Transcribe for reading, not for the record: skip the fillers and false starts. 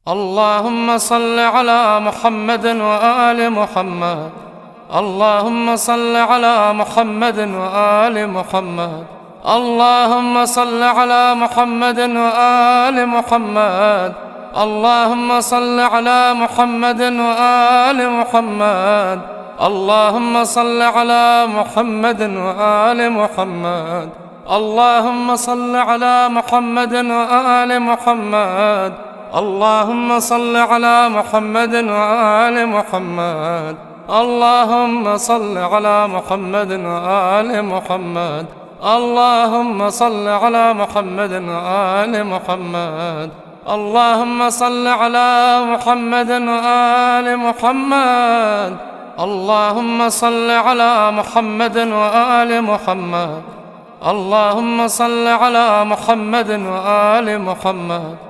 اللهم صل على محمد وآل محمد. اللهم صل على محمد وآل محمد. اللهم صل على محمد وآل محمد. اللهم صل على محمد وآل محمد. اللهم صل على محمد وآل محمد. اللهم صل على محمد وآل محمد. اللهم صل على محمد وآل محمد. اللهم صل على محمد وآل محمد. اللهم صل على محمد وآل محمد. اللهم صل على محمد وآل محمد. اللهم صل على محمد وآل محمد. اللهم صل على محمد وآل محمد.